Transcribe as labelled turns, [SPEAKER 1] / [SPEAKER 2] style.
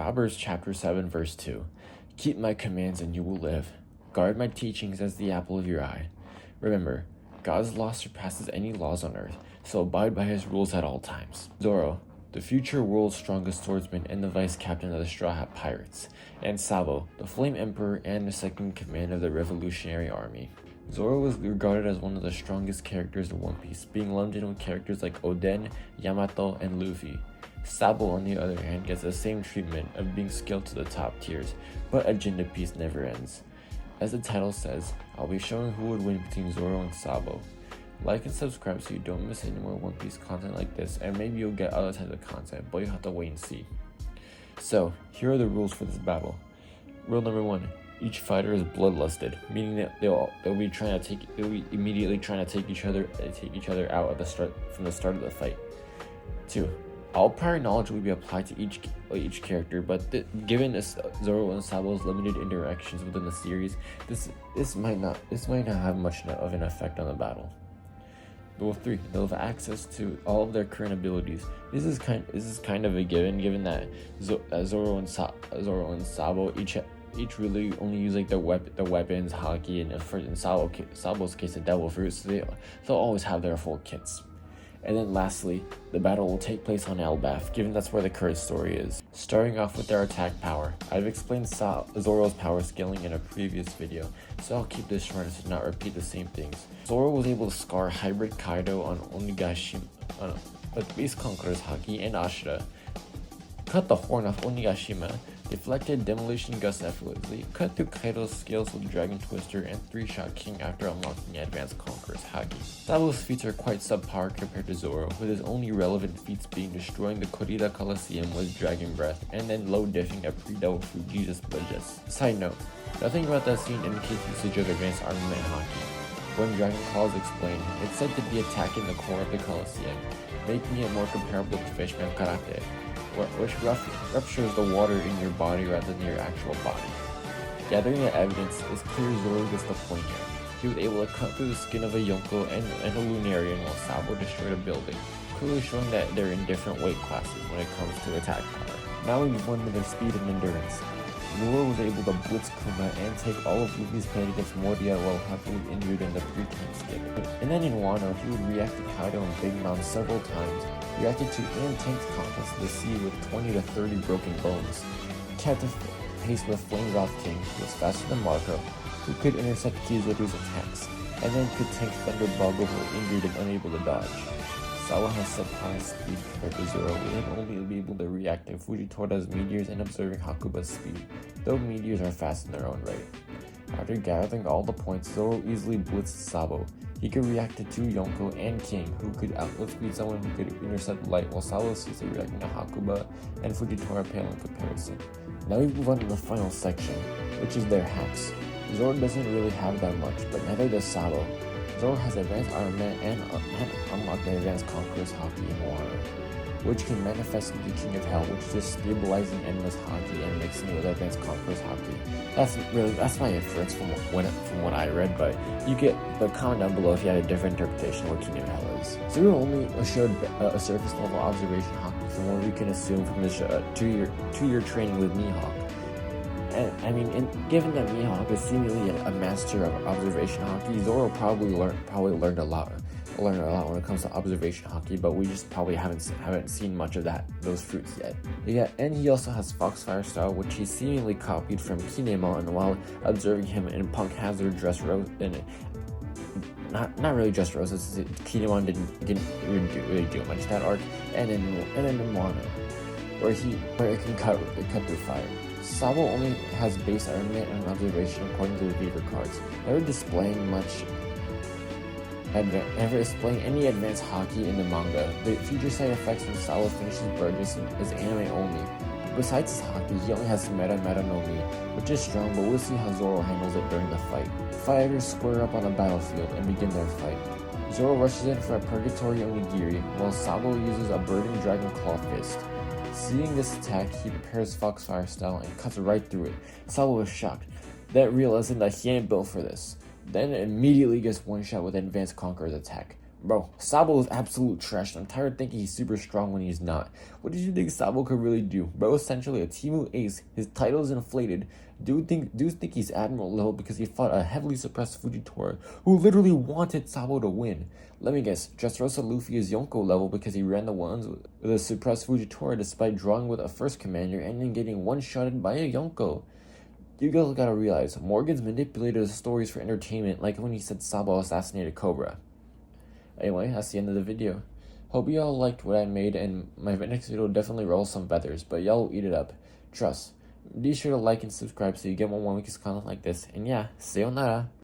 [SPEAKER 1] Proverbs chapter 7 verse 2. Keep my commands and you will live. Guard my teachings as the apple of your eye. Remember, God's law surpasses any laws on earth, so abide by his rules at all times. Zoro, the future world's strongest swordsman and the vice captain of the Straw Hat Pirates, and Sabo, the Flame Emperor and the second in command of the Revolutionary Army. Zoro was regarded as one of the strongest characters in One Piece, being lumped in with characters like Oden, Yamato, and Luffy. Sabo, on the other hand, gets the same treatment of being skilled to the top tiers, but Agenda Piece never ends. As the title says, I'll be showing who would win between Zoro and Sabo. Like and subscribe so you don't miss any more One Piece content like this, and maybe you'll get other types of content, but you have to wait and see. So, here are the rules for this battle. Rule number 1. Each fighter is bloodlusted, meaning that they'll be immediately trying to take each other out from the start of the fight. 2. All prior knowledge will be applied to each character, but given Zoro and Sabo's limited interactions within the series, this might not have much of an effect on the battle. Rule 3. They'll have access to all of their current abilities. This is kind of a given that Zoro and Sabo each really only use like their weapons, haki, and in Sabo's case, the Devil Fruit, so they'll always have their full kits. And then lastly, the battle will take place on Elbaf, given that's where the current story is. Starting off with their attack power, I've explained Zoro's power scaling in a previous video, so I'll keep this short to not repeat the same things. Zoro was able to scar Hybrid Kaido on Onigashima with Beast Conqueror's haki and Ashura, cut the horn off Onigashima, deflected Demolition Gust effortlessly, cut through Kaido's scales with Dragon Twister, and 3-shot King after unlocking Advanced Conqueror's haki. Sabo's feats are quite subpar compared to Zoro, with his only relevant feats being destroying the Corrida Coliseum with Dragon Breath, and then low-diffing a pre-Devil Fruit Jesus Budges. Side note, nothing about that scene indicates usage of Advanced Armament haki. When Dragon Claw is explained, it's said to be attacking the core of the Coliseum, making it more comparable to Fishman Karate, which ruptures the water in your body rather than your actual body. Gathering the evidence, it's clear Zoro gets the point here. He was able to cut through the skin of a Yonko and a Lunarian while Sabo destroyed a building, clearly showing that they're in different weight classes when it comes to attack power. Now we move on to their speed and endurance. Zoro was able to blitz Kuma and take all of Luffy's pain against Moria while heavily injured in the 3-time skip. And then in Wano, he would react to Kaido and Big Mom several times, reacted to intense conflicts of the sea with 20 to 30 broken bones, kept pace with Flames Off King, who was faster than Marco, who could intercept Kizaru's attacks, and then could tank Thunderbug who were injured and unable to dodge. Sabo has subpar speed compared to Zoro, and only be able to react to Fujitora's meteors and observing Hakuba's speed, though meteors are fast in their own right. After gathering all the points, Zoro easily blitzed Sabo. He could react to 2 Yonko and King, who could outspeed someone who could intercept light, while Sabo sees reacting to Hakuba and Fujitora pale in comparison. Now we move on to the final section, which is their hacks. Zoro doesn't really have that much, but neither does Sabo. Zoro has Advanced Armament and unlocked the Advanced Conqueror's haki in Wano, which can manifest into King of Hell, which is just stabilizing endless haki and mixing it with Advanced Conqueror's haki. That's my inference from what I read, but you get the comment down below if you had a different interpretation of what King of Hell is. Zoro only showed a surface level observation haki from what we can assume from his 2-year training with Mihawk. And I mean, given that Mihawk is seemingly a master of observation haki, Zoro probably learned a lot when it comes to observation haki, but we just probably haven't seen much of those fruits yet. Yeah, and he also has Foxfire style, which he seemingly copied from Kinemon while observing him in Punk Hazard Dress Rose, and not really Dress Roses. Kinemon didn't really do much that arc, and then in Wano, where it can cut through fire. Sabo only has base armament and observation according to the Beaver cards, never displaying any advanced haki in the manga. The future side effects when Sabo finishes Burgess is anime only. Besides his haki, he only has Meta no Mi, which is strong, but we'll see how Zoro handles it during the fight. Fighters square up on the battlefield and begin their fight. Zoro rushes in for a Purgatory Onigiri, while Sabo uses a Burning Dragon Claw Fist. Seeing this attack, he prepares Foxfire style and cuts right through it. Sabo is shocked, then realizing that he ain't built for this. Then immediately gets one shot with Advanced Conqueror's attack. Bro, Sabo is absolute trash. I'm tired of thinking he's super strong when he's not. What did you think Sabo could really do? Bro, essentially a Timu ace. His title's inflated. Dudes think he's admiral level because he fought a heavily suppressed Fujitora who literally wanted Sabo to win. Let me guess, Dressrosa Luffy is Yonko level because he ran the ones with a suppressed Fujitora despite drawing with a first commander and then getting one-shotted by a Yonko. You guys gotta realize, Morgan's manipulated his stories for entertainment, like when he said Sabo assassinated Cobra. Anyway, that's the end of the video. Hope y'all liked what I made, and my next video will definitely roll some feathers, but y'all will eat it up. Trust. Be sure to like and subscribe so you get more week's content like this. And yeah, sayonara.